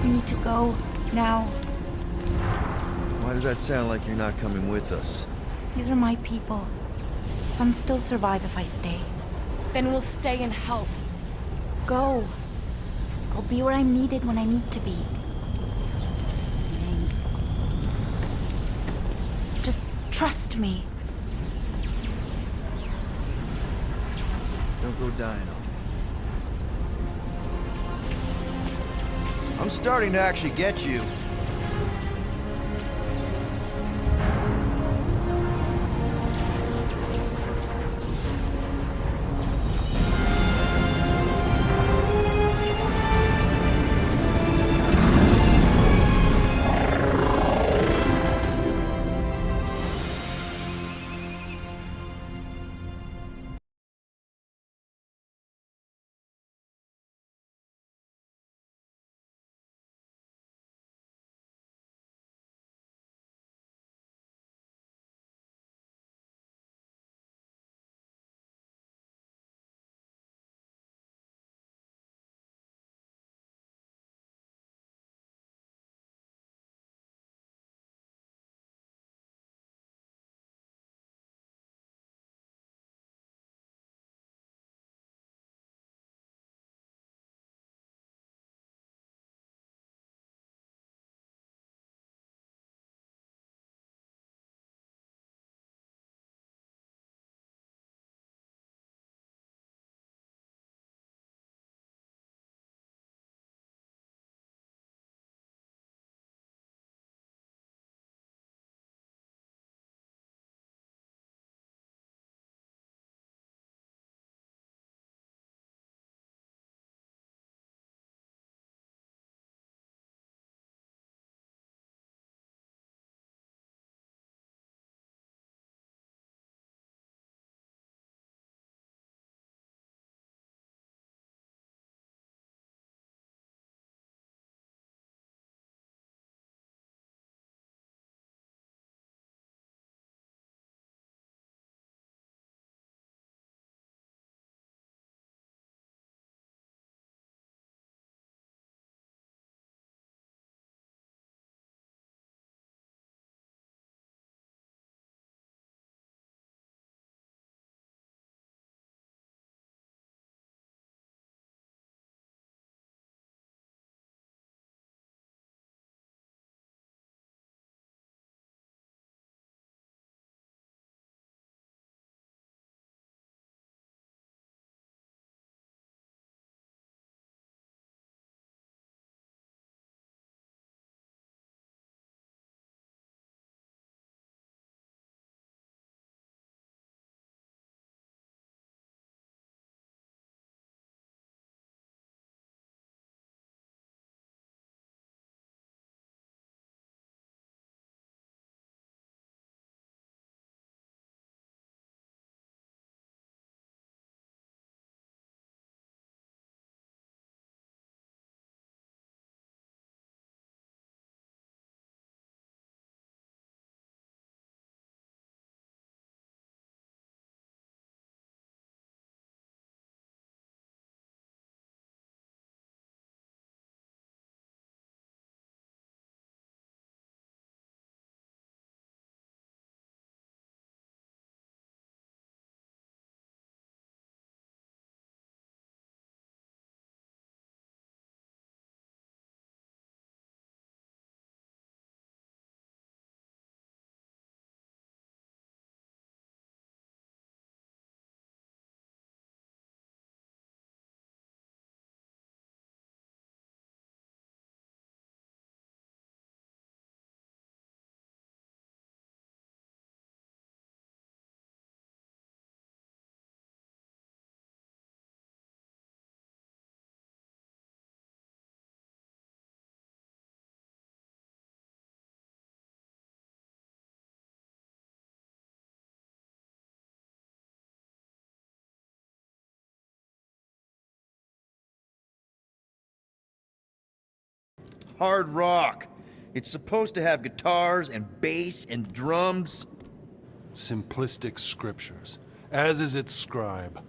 We need to go. Now. Why does that sound like you're not coming with us? These are my people. Some still survive if I stay. Then we'll stay and help. Go. I'll be where I'm needed when I need to be. Just trust me. Don't go dying on me. I'm starting to actually get you. Hard rock. It's supposed to have guitars and bass and drums. Simplistic scriptures, as is its scribe.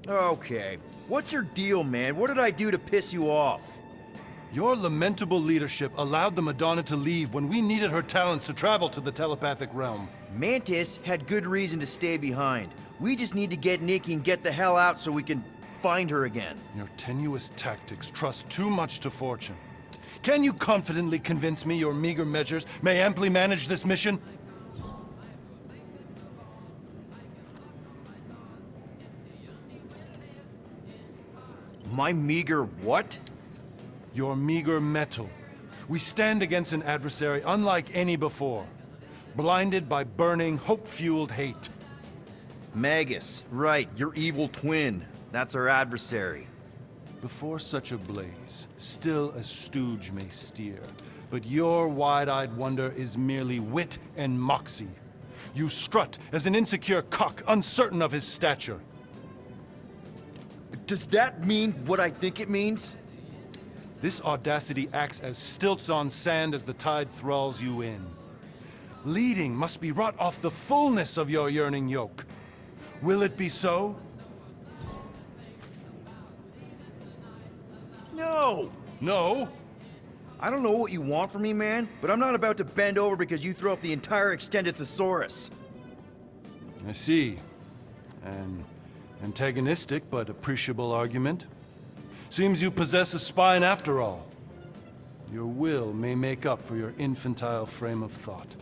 Okay. What's your deal, man? What did I do to piss you off? Your lamentable leadership allowed the Madonna to leave when we needed her talents to travel to the telepathic realm. Mantis had good reason to stay behind. We just need to get Nikki and get the hell out so we can find her again. Your tenuous tactics trust too much to fortune. Can you confidently convince me your meager measures may amply manage this mission? My meager what? Your meager metal. We stand against an adversary unlike any before, blinded by burning, hope-fueled hate. Magus, right, your evil twin. That's our adversary. Before such a blaze, still a stooge may steer, but your wide-eyed wonder is merely wit and moxie. You strut as an insecure cock, uncertain of his stature. Does that mean what I think it means? This audacity acts as stilts on sand as the tide thralls you in. Leading must be wrought off the fullness of your yearning yoke. Will it be so? No! No? I don't know what you want from me, man, but I'm not about to bend over because you throw up the entire extended thesaurus. I see. An antagonistic but appreciable argument. Seems you possess a spine after all. Your will may make up for your infantile frame of thought.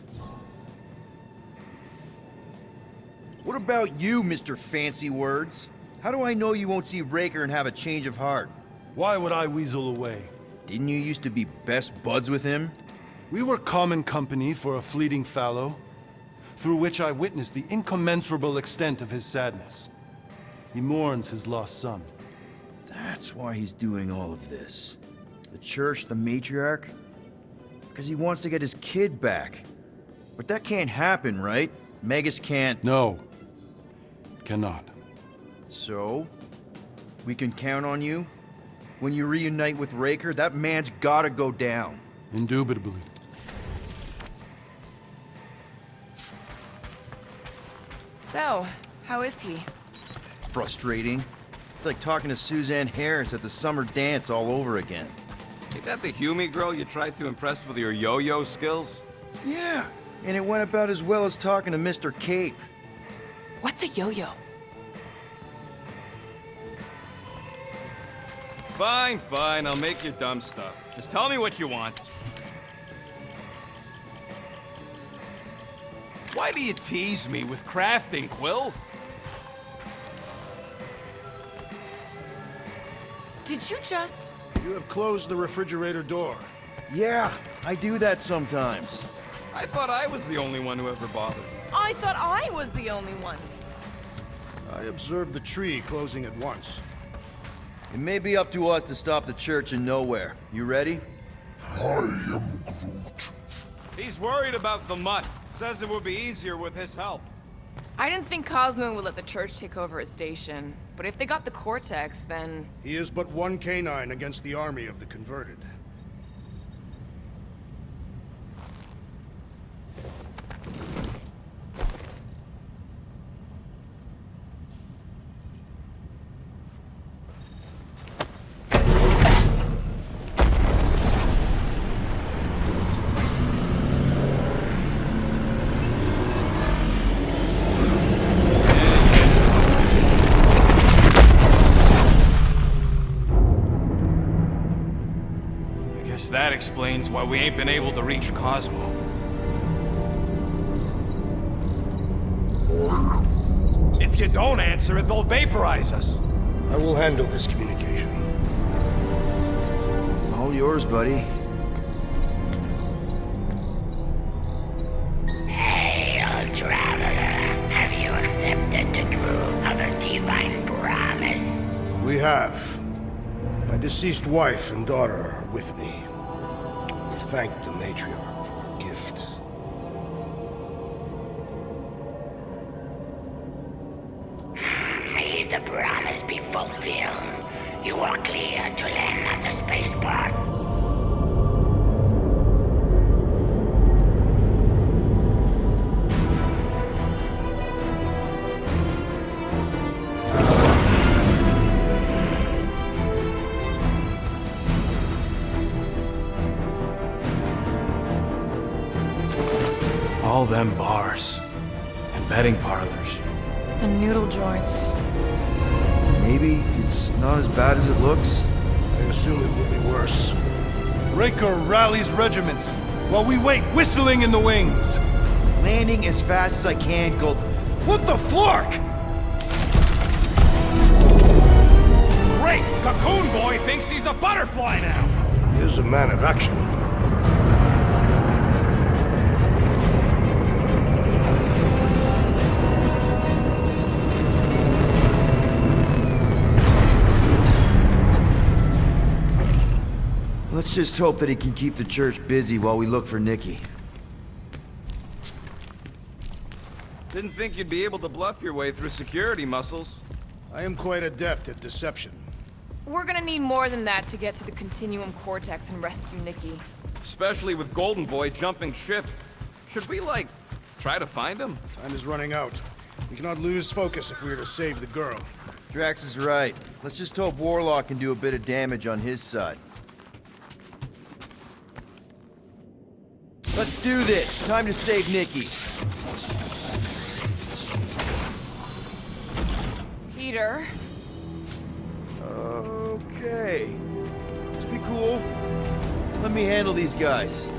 What about you, Mr. Fancy Words? How do I know you won't see Raker and have a change of heart? Why would I weasel away? Didn't you used to be best buds with him? We were common company for a fleeting fallow, through which I witnessed the incommensurable extent of his sadness. He mourns his lost son. That's why he's doing all of this. The church, the matriarch? Because he wants to get his kid back. But that can't happen, right? Magus can't... No. Cannot. So? We can count on you? When you reunite with Raker, that man's gotta go down. Indubitably. So, how is he? Frustrating. It's like talking to Suzanne Harris at the summer dance all over again. Ain't that the Hume girl you tried to impress with your yo-yo skills? Yeah, and it went about as well as talking to Mr. Cape. What's a yo-yo? Fine, fine, I'll make your dumb stuff. Just tell me what you want. Why do you tease me with crafting, Quill? Did you just... You have closed the refrigerator door. Yeah, I do that sometimes. I thought I was the only one who ever bothered. I thought I was the only one. I observed the tree closing at once. It may be up to us to stop the church in Knowhere. You ready? He's worried about the mutt. Says it would be easier with his help. I didn't think Cosmo would let the church take over his station. But if they got the Cortex, then... He is but one canine against the army of the converted. That explains why we ain't been able to reach Cosmo. If you don't answer it, they'll vaporize us. I will handle this communication. All yours, buddy. Hail, traveler. Have you accepted the true of a divine promise? We have. My deceased wife and daughter are with me. To thank the matriarch for her gift. May the promise be fulfilled. You are clear to land at the spaceport. All them bars. And betting parlors. And noodle joints. Maybe it's not as bad as it looks. I assume it will be worse. Raker rallies regiments while we wait whistling in the wings. Landing as fast as I can, Gold. What the flark? Great! Cocoon Boy thinks he's a butterfly now! He is a man of action. Let's just hope that he can keep the church busy while we look for Nikki. Didn't think you'd be able to bluff your way through security muscles. I am quite adept at deception. We're gonna need more than that to get to the Continuum Cortex and rescue Nikki. Especially with Golden Boy jumping ship. Should we, like, try to find him? Time is running out. We cannot lose focus if we are to save the girl. Drax is right. Let's just hope Warlock can do a bit of damage on his side. Let's do this. Time to save Nikki. Peter? Okay. Just be cool. Let me handle these guys.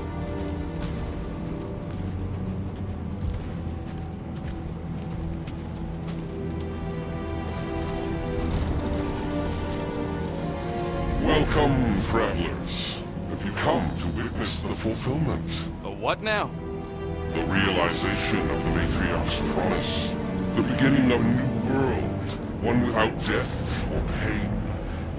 Welcome, travelers. Have you come to witness the fulfillment? The what now? The realization of the Matriarch's promise. The beginning of a new world. One without death, or pain,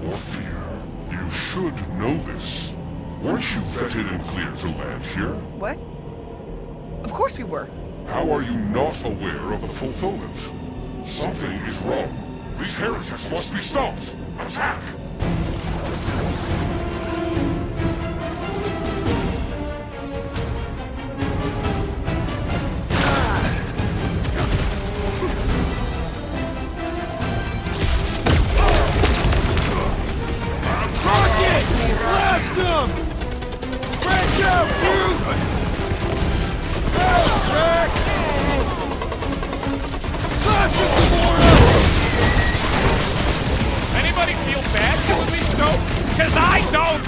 or fear. You should know this. Weren't you vetted and cleared to land here? What? Of course we were. How are you not aware of the fulfillment? Something is wrong. These heretics must be stopped. Attack! Anybody feel bad because we stoked? Because I don't!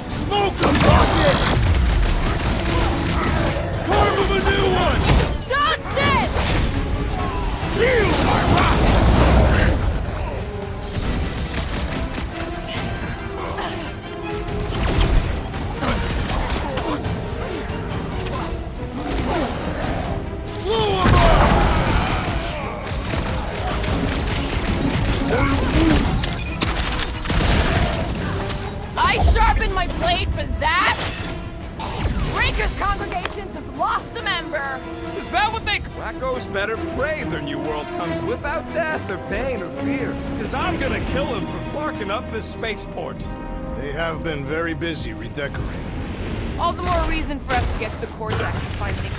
Smoke the buckets! Carve him a new one! Dunstan! Feel my wrath! I sharpened my blade for that? Breaker's congregations have lost a member. Is that what they... Wackos better pray their new world comes without death or pain or fear. Because I'm gonna kill him for flarking up this spaceport. They have been very busy redecorating. All the more reason for us to get to the Cortex and find Nikki.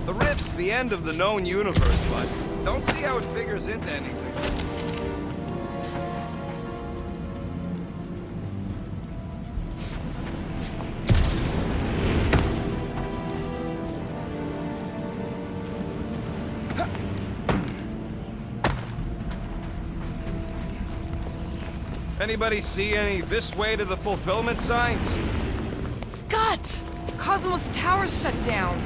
The rift's the end of the known universe, but don't see how it figures into anything. Anybody see any this way to the fulfillment signs? Scott! Cosmos Tower's shut down.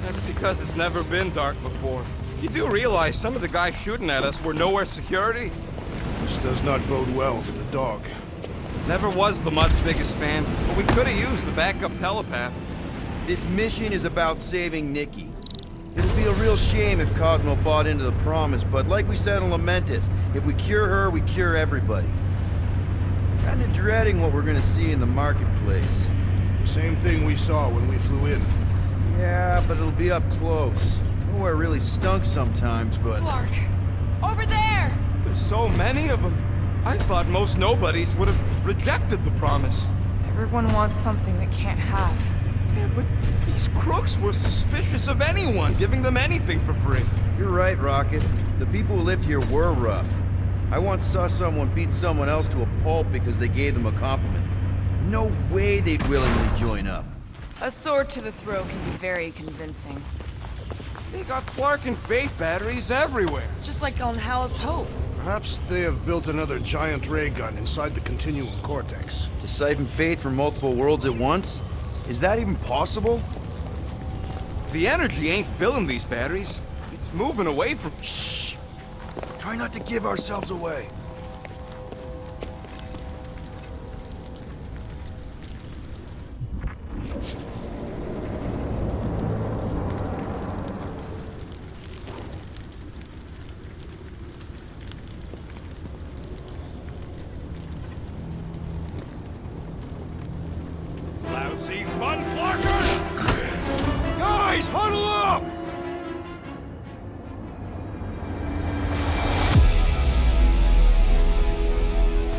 That's because it's never been dark before. You do realize some of the guys shooting at us were Knowhere security? This does not bode well for the dog. Never was the Mutt's biggest fan, but we could have used a backup telepath. This mission is about saving Nikki. It'd be a real shame if Cosmo bought into the promise, but like we said in Lamentus, if we cure her, we cure everybody. Kinda dreading what we're gonna see in the marketplace. The same thing we saw when we flew in. Yeah, but it'll be up close. No Nowhere really stunk sometimes, but... Clark! Over there! There's so many of them. I thought most nobodies would have rejected the promise. Everyone wants something they can't have. Yeah, but these crooks were suspicious of anyone giving them anything for free. You're right, Rocket. The people who lived here were rough. I once saw someone beat someone else to a pulp because they gave them a compliment. No way they'd willingly join up. A sword to the throat can be very convincing. They got Clark and Faith batteries everywhere. Just like on Hal's Hope. Perhaps they have built another giant ray gun inside the continuum cortex. To siphon Faith from multiple worlds at once? Is that even possible? The energy ain't filling these batteries. It's moving away from... Shh! Try not to give ourselves away. Lousy fun flarkers! Guys, huddle up!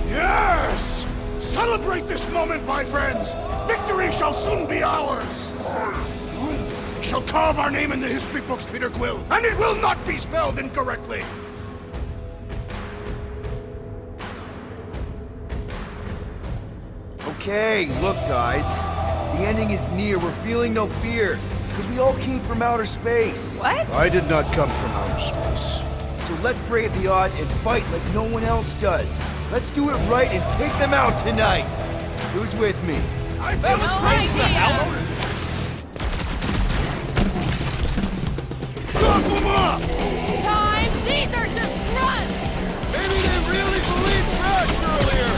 Yes! Celebrate this moment, my friends! Victory shall soon be ours! We shall carve our name in the history books, Peter Quill, and it will not be spelled incorrectly! Okay, look guys. The ending is near. We're feeling no fear. Because we all came from outer space. What? I did not come from outer space. So let's brave the odds and fight like no one else does. Let's do it right and take them out tonight. Who's with me? I feel Trace the hell out Chop them up! Times, these are just grunts! Maybe they really believed Drax earlier!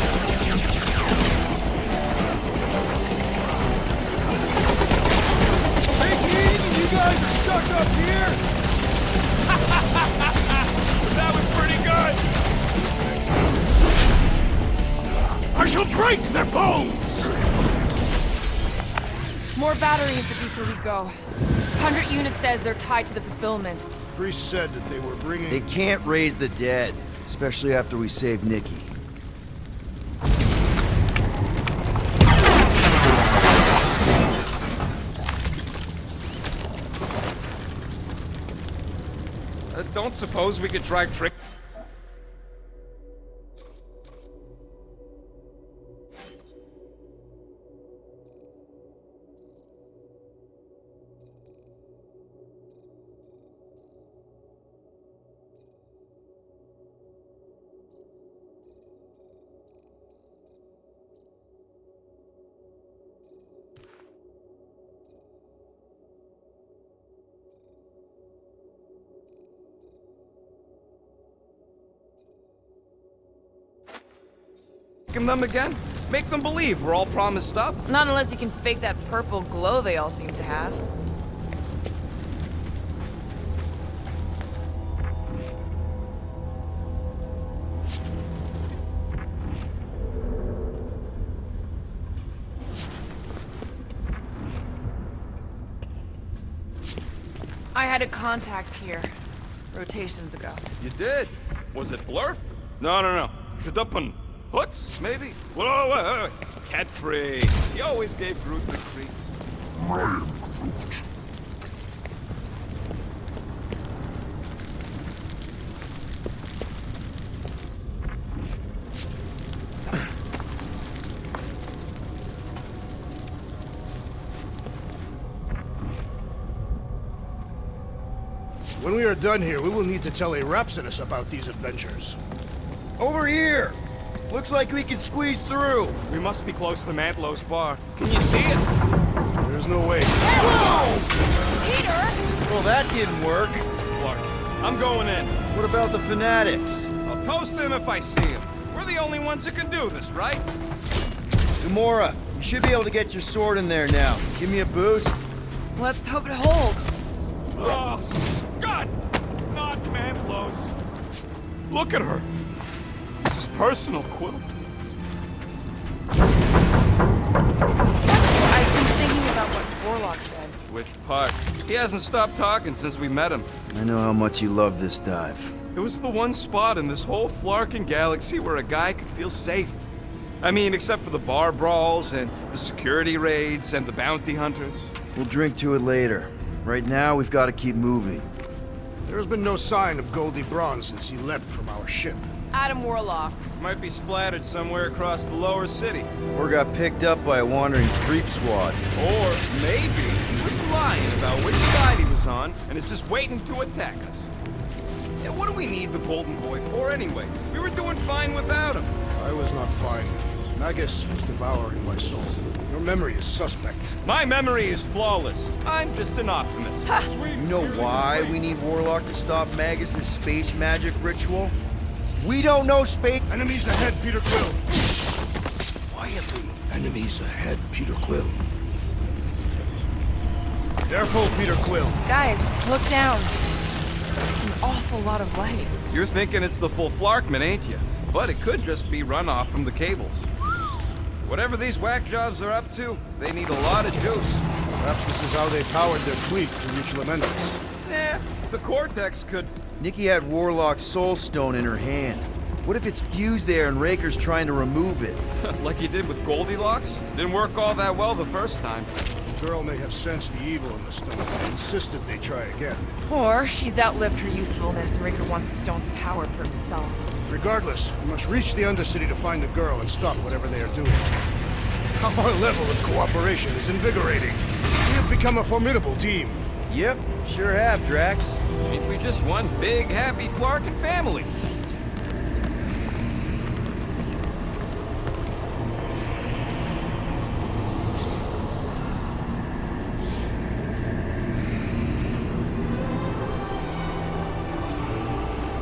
Take it easy, you guys are stuck up here! That was pretty good! I shall break their bones! More batteries the deeper we go. 100 units says they're tied to the fulfillment. Priest said that they were bringing... They can't raise the dead, especially after we save Nikki. Don't suppose we could try trick... them again? Make them believe we're all promised up? Not unless you can fake that purple glow they all seem to have. I had a contact here, rotations ago. You did? Was it Blurf? No. Shadupun. Hoots, maybe? Whoa. Cat free. He always gave Groot the creeps. I am Groot. When we are done here, we will need to tell 𝗧𝗓𝗓 about these adventures. Over here! Looks like we can squeeze through. We must be close to Mantlow's bar. Can you see it? There's no way. Peter! Well, that didn't work. Clark, I'm going in. What about the fanatics? I'll toast them if I see him. We're the only ones who can do this, right? Gamora, you should be able to get your sword in there now. Give me a boost. Let's hope it holds. Oh, Scott! Not Mantlow's. Look at her. This is personal, Quill. I've been thinking about what Warlock said. Which part? He hasn't stopped talking since we met him. I know how much you love this dive. It was the one spot in this whole Flarkin galaxy where a guy could feel safe. I mean, except for the bar brawls and the security raids and the bounty hunters. We'll drink to it later. Right now, we've got to keep moving. There has been no sign of Goldie Braun since he left from our ship. Adam Warlock. Might be splattered somewhere across the lower city. Or got picked up by a wandering creep squad. Or maybe he was lying about which side he was on and is just waiting to attack us. Yeah, what do we need the Golden Boy for anyways? We were doing fine without him. I was not fine. Magus was devouring my soul. Your memory is suspect. My memory is flawless. I'm just an optimist. You know why we need Warlock to stop Magus' space magic ritual? We don't know space... Enemies ahead, Peter Quill. Quietly. Enemies ahead, Peter Quill. Careful, Peter Quill. Guys, look down. It's an awful lot of light. You're thinking it's the full Flarkman, ain't you? But it could just be runoff from the cables. Whatever these whack jobs are up to, they need a lot of juice. Perhaps this is how they powered their fleet to reach Lamentis. The Cortex could... Nikki had Warlock's soul stone in her hand. What if it's fused there and Raker's trying to remove it? like he did with Goldilocks? Didn't work all that well the first time. The girl may have sensed the evil in the stone and insisted they try again. Or she's outlived her usefulness and Raker wants the stone's power for himself. Regardless, we must reach the Undercity to find the girl and stop whatever they are doing. Our level of cooperation is invigorating. We have become a formidable team. Yep, sure have, Drax. Ain't we just one big, happy Flarkin family?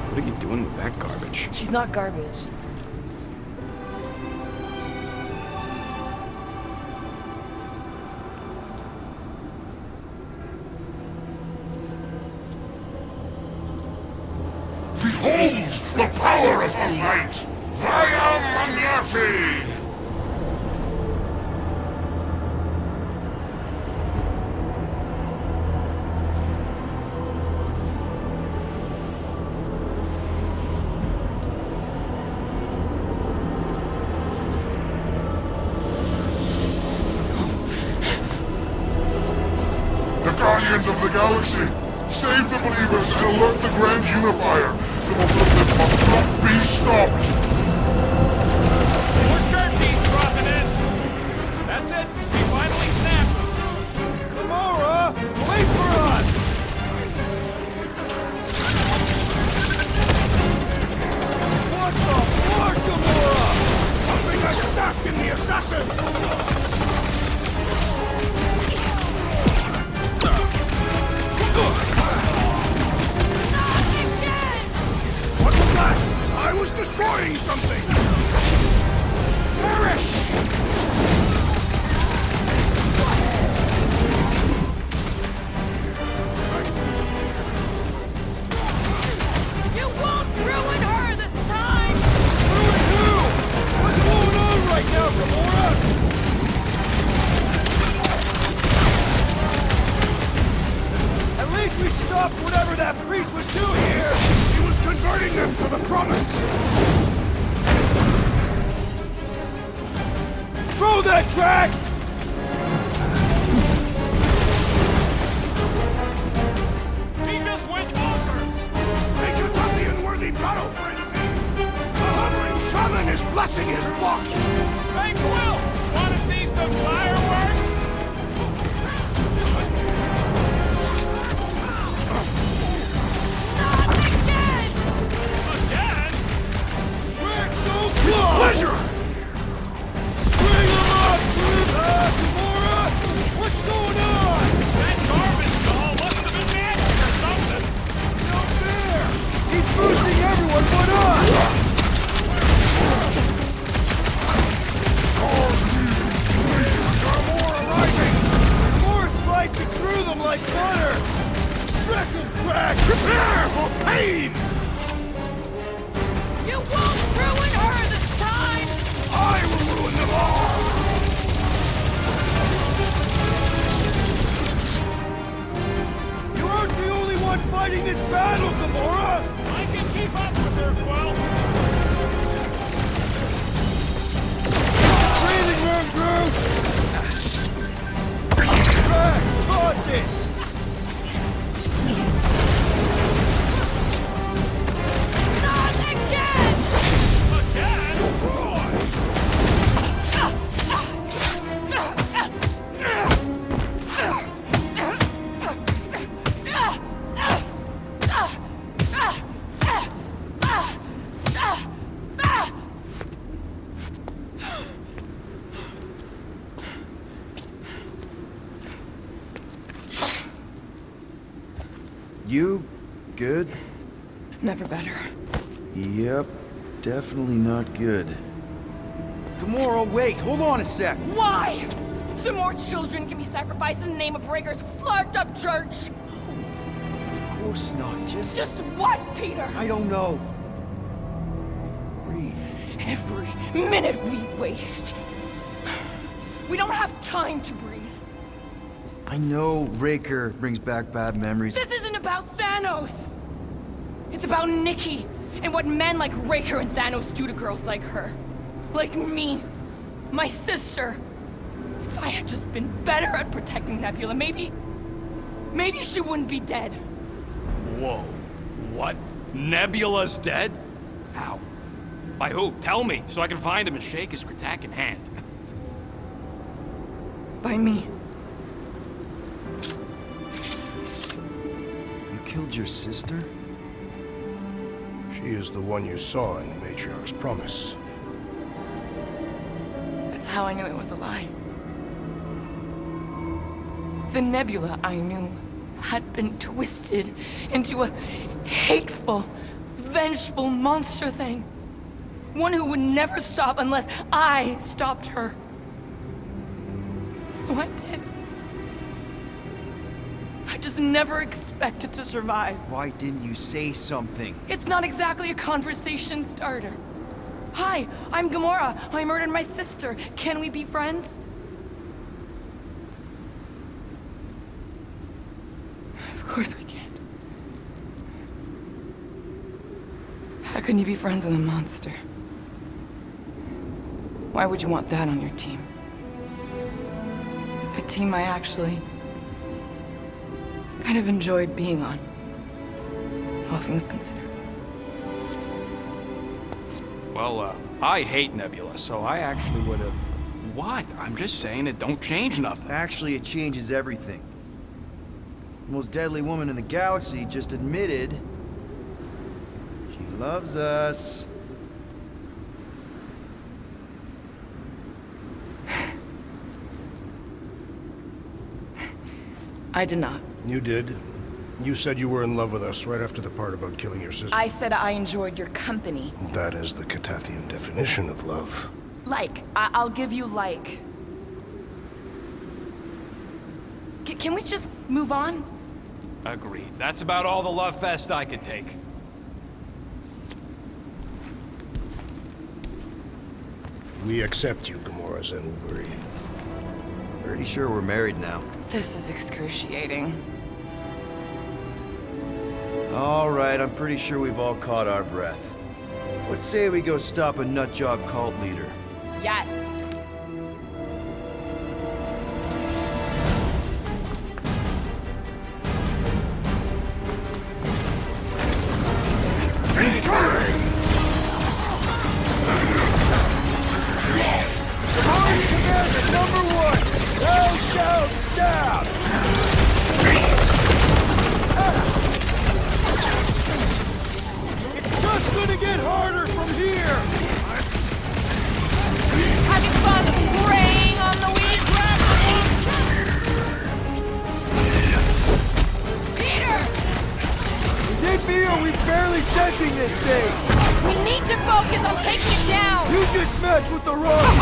What are you doing with that garbage? She's not garbage. Behold the power of the light! Via Magnati! The Guardians of the Galaxy! Save the believers and alert the Grand Unifier! The movement must not be stopped! More turkeys dropping in! That's it! We finally snapped them! Gamora! Wait for us! What the fuck, Gamora? Something got snapped in the assassin! What was that? I was destroying something! Perish! You won't ruin her this time! Ruin who? What's going on right now, Gamora? At least we stopped whatever that priest was doing here! He was converting them to the promise! Throw that, Drax! He just went bonkers! A Katath unworthy battle frenzy! The hovering shaman is blessing his flock! Hey, Quill! Want to see some fireworks? Not again! Again? Drax, don't fly! Pleasure! Bring him up! Gamora! What's going on? That garbage doll must have been magic or something! No fair! He's boosting everyone but us! More arriving! More slicing through them like butter! Wreck them, Drax! Prepare for pain! You won't ruin her this time! I will ruin them all! start fighting this battle, Gamora! I can keep up with her, Quill! Breathing room, Groot! Drax, boss it! Not again! Again? You good? Never better. Yep, definitely not good. Gamora, wait, hold on a sec. Why? So more children can be sacrificed in the name of Raker's flarked up church? Of course not, Just what, Peter? I don't know. Breathe. Every minute we waste. We don't have time to breathe. I know Raker brings back bad memories. This isn't about Thanos. It's about Nikki and what men like Raker and Thanos do to girls like her. Like me. My sister. If I had just been better at protecting Nebula, maybe she wouldn't be dead. Whoa. What? Nebula's dead? How? By who? Tell me, so I can find him and shake his Katath in hand. By me. You killed your sister? She is the one you saw in the Matriarch's promise. That's how I knew it was a lie. The Nebula I knew had been twisted into a hateful, vengeful monster thing. One who would never stop unless I stopped her. So I did. I just never expected to survive. Why didn't you say something? It's not exactly a conversation starter. Hi, I'm Gamora. I murdered my sister. Can we be friends? Of course we can't. How can you be friends with a monster? Why would you want that on your team? A team I actually kind of enjoyed being on, all things considered. Well, I hate Nebula, so I actually would have... What? I'm just saying it don't change nothing. Actually, it changes everything. The most deadly woman in the galaxy just admitted she loves us. I did not. You did. You said you were in love with us right after the part about killing your sister. I said I enjoyed your company. That is the Katathian definition of love. Like. I'll give you like. Can we just move on? Agreed. That's about all the love fest I could take. We accept you, Gamora Zenwuburi. Pretty sure we're married now. This is excruciating. All right, I'm pretty sure we've all caught our breath. Let's say we go stop a nutjob cult leader. Yes. Command Commander #1, thou shalt stab! It's just gonna get harder from here! Having fun preying on the weak? Peter! Is it me or we barely denting this thing? We need to focus on taking it down! You just messed with the wrong...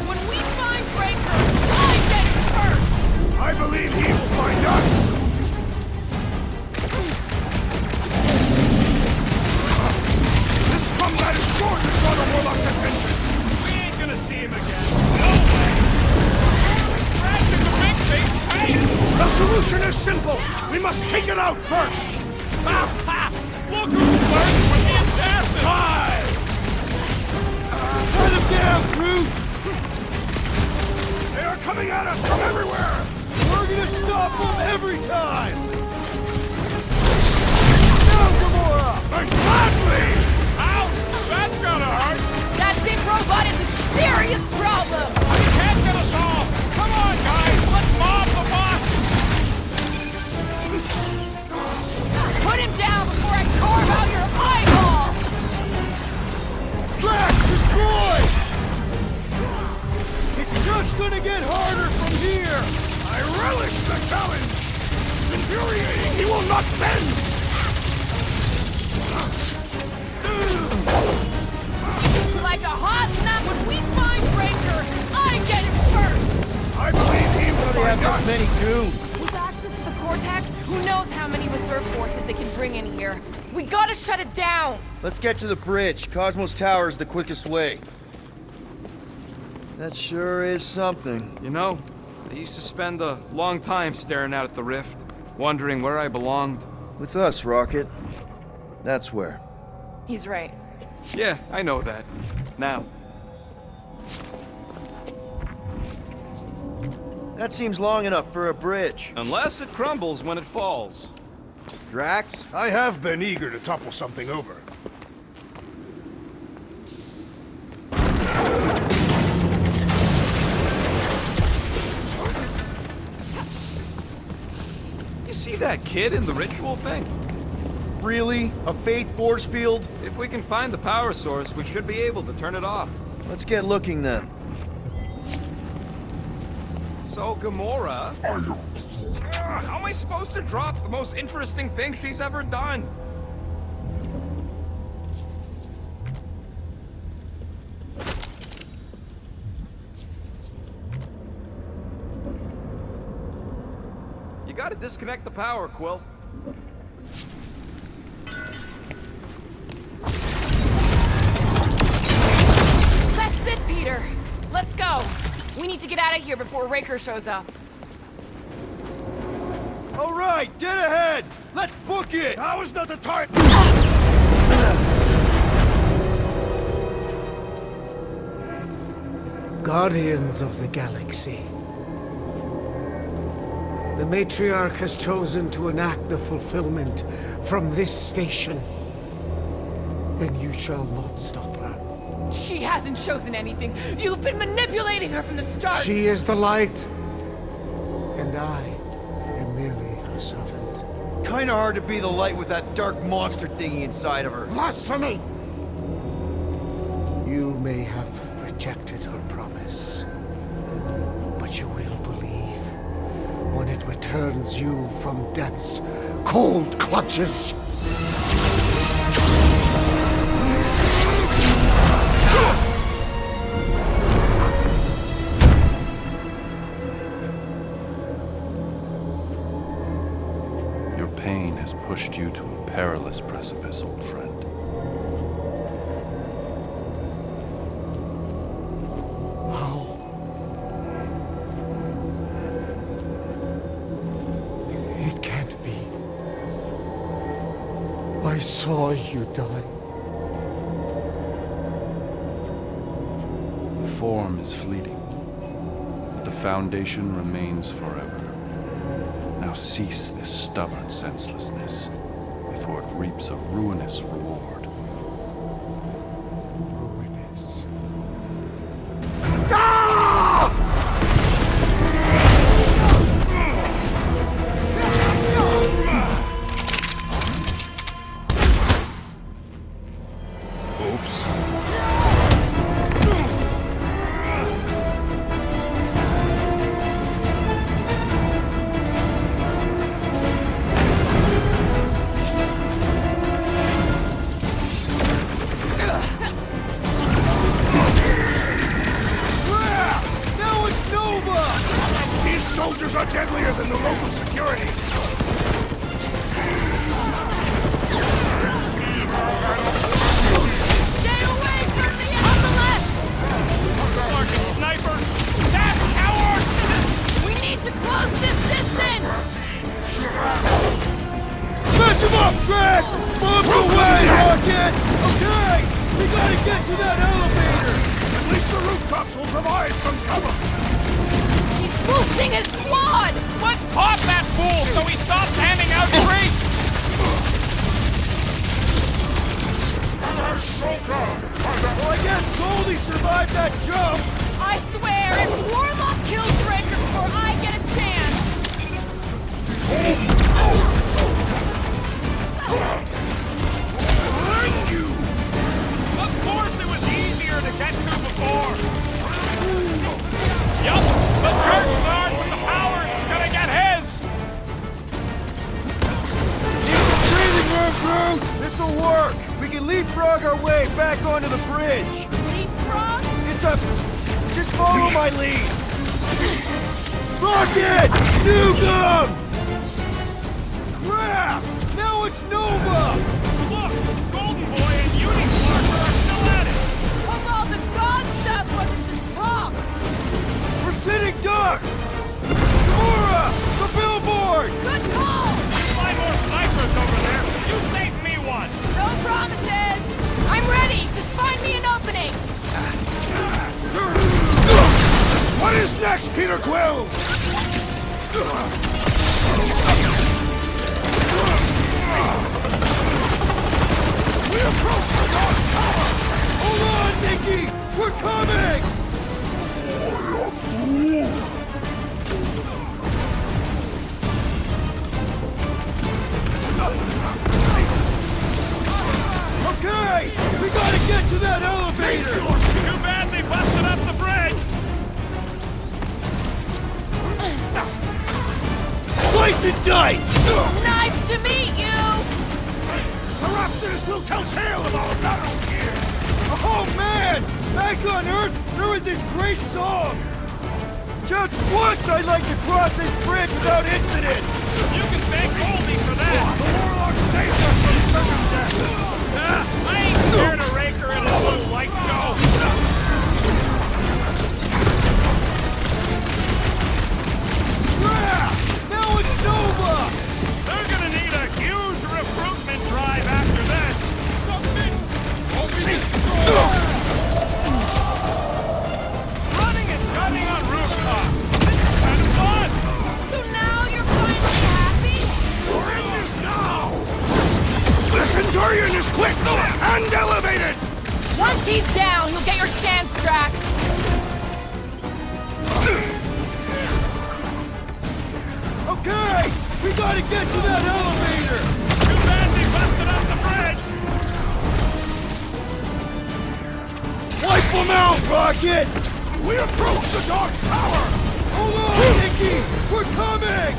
When we find Raker, I get it first! I believe he will find us! This combat is sure to draw the Warlock's attention! We ain't gonna see him again. No way! Drax is a solution is simple. We must take it out first. Look who's flirting with the assassin! Five! Put him down, crew! They are coming at us from everywhere! We're gonna stop them every time! Now, Gamora! And gladly! Ouch! That's gonna hurt! That big robot is a serious problem! You can't get us all! Come on, guys! Let's mob the boss! Put him down before I carve out your eyeball! Drax, destroy! It's just gonna get harder from here! I relish the challenge! It's infuriating! He will not bend! Like a hot nut when we find Ranger, I get him first! I believe he will We have find this us! many goons! With access to the Cortex, who knows how many reserve forces they can bring in here. We gotta shut it down! Let's get to the bridge. Cosmos Tower is the quickest way. That sure is something. You know, I used to spend a long time staring out at the rift, wondering where I belonged. With us, Rocket. That's where. He's right. Yeah, I know that. Now. That seems long enough for a bridge. Unless it crumbles when it falls. Drax? I have been eager to topple something over. You see that kid in the ritual thing? Really? A fate force field? If we can find the power source, we should be able to turn it off. Let's get looking then. So, Gamora... how am I supposed to drop the most interesting thing she's ever done? You gotta disconnect the power, Quill. That's it, Peter! Let's go! We need to get out of here before Raker shows up. All right, dead ahead! Let's book it! Now is not the time! Guardians of the Galaxy. The Matriarch has chosen to enact the fulfillment from this station. And you shall not stop her. She hasn't chosen anything. You've been manipulating her from the start. She is the light. And I am merely her servant. Kinda hard to be the light with that dark monster thingy inside of her. Blasphemy! You may have rejected her promise, but you will believe when it returns you from death's cold clutches. Your pain has pushed you to a perilous precipice, old friend. It can't be. I saw you die. The form is fleeting, but the foundation remains forever. Now cease this stubborn senselessness before it reaps a ruinous reward. Ruinous. Oops. Now it's Nova! These soldiers are deadlier than the local security! Stay away from me on the left! Fucking snipers! Fast cowards! We need to close this distance! Rocket! Okay! We gotta get to that elevator! At least the rooftops will provide some cover. He's boosting his squad! Let's pop that fool so he stops handing out treats! Well, I guess Goldie survived that jump! I swear, if Warlock kills Raker before I get a chance... Find you! Of course it was easier to get to before! Yup, the dirt guard with the powers is gonna get his! Breathing room, Groot! This'll work! We can leapfrog our way back onto the bridge! Leapfrog? It's a... Just follow my lead! Rocket! Newgum! Crap! Now it's Nova! Look! Golden Boy and Unifer are still at it! Although the god stuff wasn't just talk! We're sitting ducks! Gamora! The billboard! Good call! Find more snipers over there! You saved me one! No promises! I'm ready! Just find me an opening! What is next, Peter Quill? We approach the God's Tower! Hold on, Nikki! We're coming! Okay! We gotta get to that elevator! Too bad they busted up the bridge! Slice and dice! Nice to meet you! Perhaps this will tell tale of our battles here! Oh man! Back on Earth, there was this great song! Just once I'd like to cross this bridge without incident! You can thank Goldie for that! The Warlock saved us from certain death! I ain't scared of Raker and a little light show! Yeah! Now it's Nova! They're gonna need a huge recruitment drive after this! Something won't be destroyed! Running and gunning on rooftops! This is kind of fun! So now you're finally happy? Your end is now! The Centurion is quick and elevated! Once he's down, you'll get your chance, Drax! Okay! We gotta get to that elevator! Too bad they busted up the bridge! Wipe them out, Rocket! We approach the Dog's Tower! Hold on, Nikki! We're coming!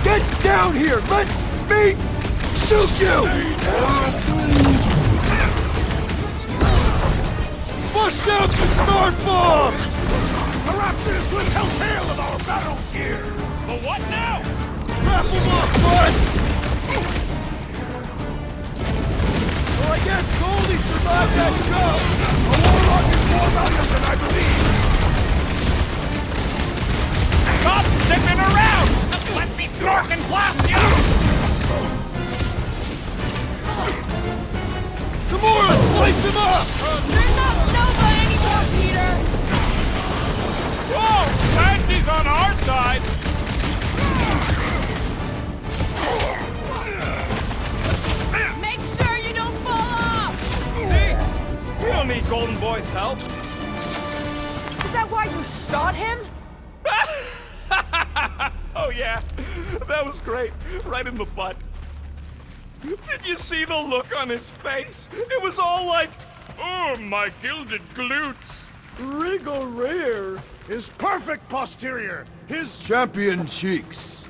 Get down here! Let me shoot you! Bust out the smart bombs! Perhaps this will tell tale of our battles here! But what now? Wrap them up, bud! Well, I guess Goldie survived that jump! A Warlock is more valiant than I believe! Stop zipping around! Just let me throw and blast you! Gamora, slice him up! You're not Nova anymore, Peter! Whoa! Sandy's on our side! Make sure you don't fall off! See? We don't need Golden Boy's help. Is that why you shot him? Oh yeah, that was great. Right in the butt. Did you see the look on his face? It was all like, oh, my gilded glutes. Rigor his perfect posterior, his Champion cheeks.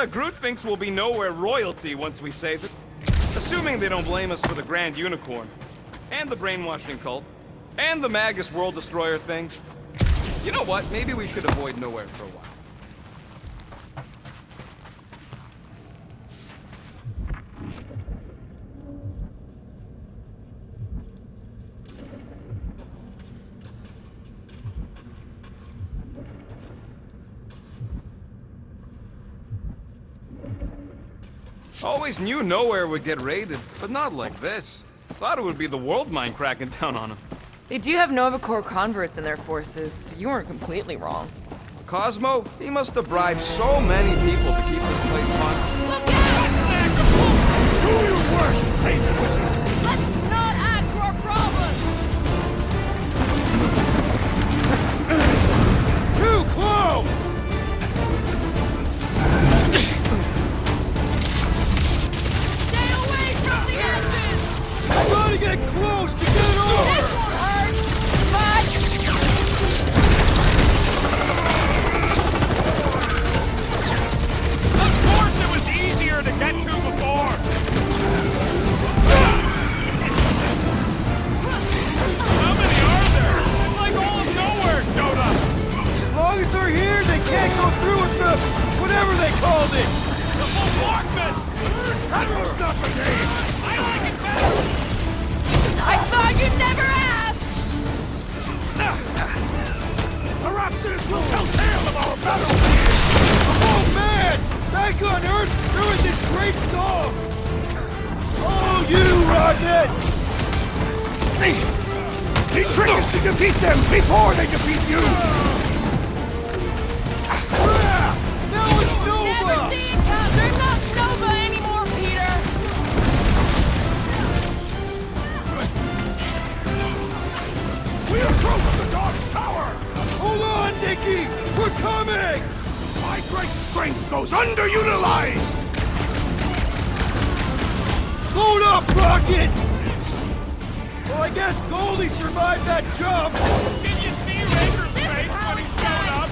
Groot thinks we'll be Knowhere royalty once we save it. Assuming they don't blame us for the Grand Unicorn. And the brainwashing cult. And the Magus World Destroyer thing. You know what? Maybe we should avoid Knowhere for a while. Always knew Knowhere would get raided, but not like this. Thought it would be the world mind cracking down on him. They do have Nova Corps converts in their forces. You weren't completely wrong. Cosmo, he must have bribed so many people to keep this place fun. Look out! Do your worst, Faith Wizard! Let's not add to our problems! Too close! Stay away from the edges! I gotta get close to get over! This won't hurt much! Of course it was easier to get to before! How many are there? It's like all of Knowhere showed up! As long as they're here, they can't go through with the... whatever they called it! The bombardment! That was not the game! I like it better! I thought you'd never ask! Perhaps this will tell tale of our battles here! Oh man! Back on Earth doing this great song! Oh, you, Rocket! The trick is to defeat them before they defeat you! Now it's Nova! Never seen They're not Nova anymore, Peter! We approach the Dog's Tower! Hold on, Nikki! We're coming! My great strength goes underutilized! Load up, Rocket! Well, I guess Goldie survived that jump! Did you see Raker's face when he showed up?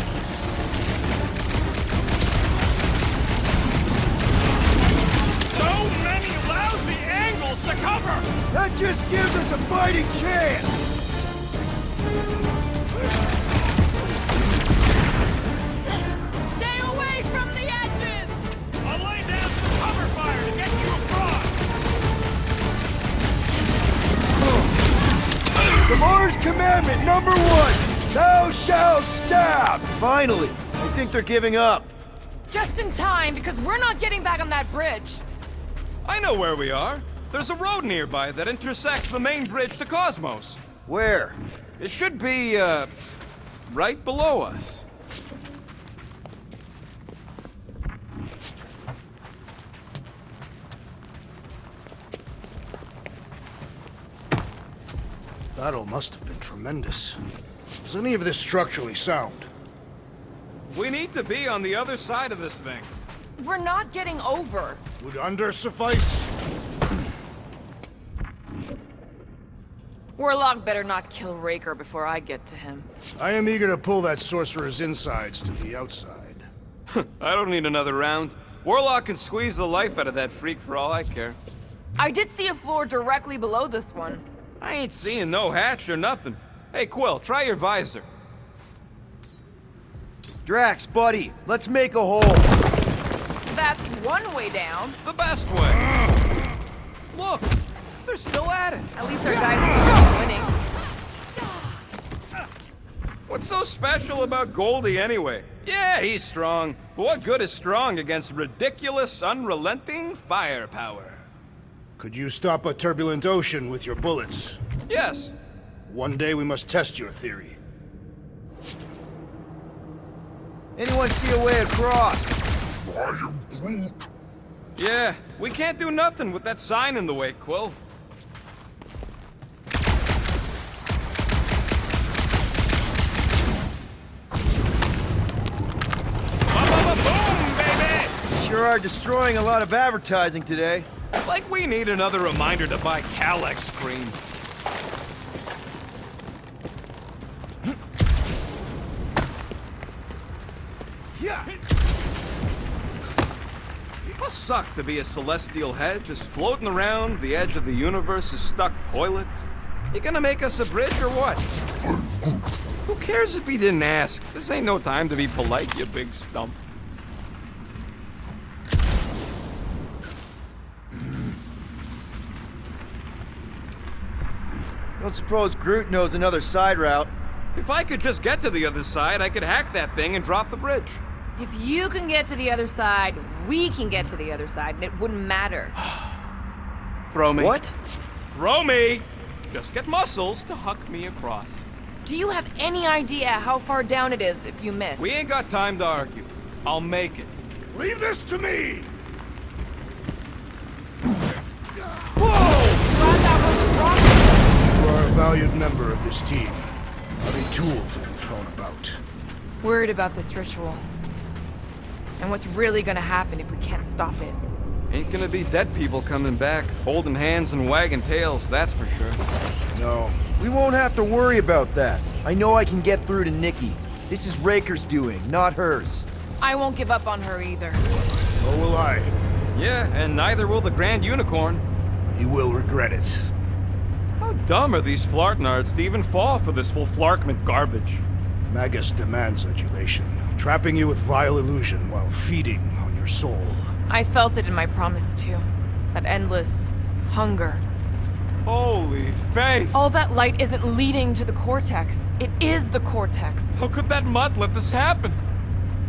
So many lousy angles to cover! That just gives us a fighting chance! Stay away from the edges! I'll lay down some cover fire to get you across! The Mars Commandment number 1! Thou shalt stab! Finally! I think they're giving up. Just in time, because we're not getting back on that bridge. I know where we are. There's a road nearby that intersects the main bridge to Cosmos. Where? It should be, right below us. Battle must have been tremendous. Is any of this structurally sound? We need to be on the other side of this thing. We're not getting over. Would under suffice? Warlock better not kill Raker before I get to him. I am eager to pull that sorcerer's insides to the outside. I don't need another round. Warlock can squeeze the life out of that freak for all I care. I did see a floor directly below this one. I ain't seeing no hatch or nothing. Hey, Quill, try your visor. Drax, buddy, let's make a hole. That's one way down. The best way. Look, they're still at it. At least our guys seem to be winning. What's so special about Goldie anyway? Yeah, he's strong. But what good is strong against ridiculous, unrelenting firepower? Could you stop a turbulent ocean with your bullets? Yes. One day we must test your theory. Anyone see a way across? I am Groot. Yeah, we can't do nothing with that sign in the way, Quill. Boom, baby! Sure are destroying a lot of advertising today. Like we need another reminder to buy Calyx cream. Yeah. Must suck to be a celestial head, just floating around the edge of the universe's stuck toilet. You gonna make us a bridge or what? Who cares if he didn't ask? This ain't no time to be polite, you big stump. Don't suppose Groot knows another side route. If I could just get to the other side, I could hack that thing and drop the bridge. If you can get to the other side, we can get to the other side, and it wouldn't matter. Throw me. What? Throw me! Just get muscles to huck me across. Do you have any idea how far down it is if you miss? We ain't got time to argue. I'll make it. Leave this to me! Glad that wasn't rocket. You are a valued member of this team, not a tool to be thrown about. Worried about this ritual. And what's really gonna happen if we can't stop it. Ain't gonna be dead people coming back, holding hands and wagging tails, that's for sure. No, we won't have to worry about that. I know I can get through to Nikki. This is Raker's doing, not hers. I won't give up on her either. Nor will I. Yeah, and neither will the Grand Unicorn. He will regret it. How dumb are these flartnards to even fall for this full flarkment garbage? Magus demands adulation, trapping you with vile illusion while feeding on your soul. I felt it in my promise too. That endless hunger. Holy faith! All that light isn't leading to the cortex. It is the cortex. How could that mutt let this happen?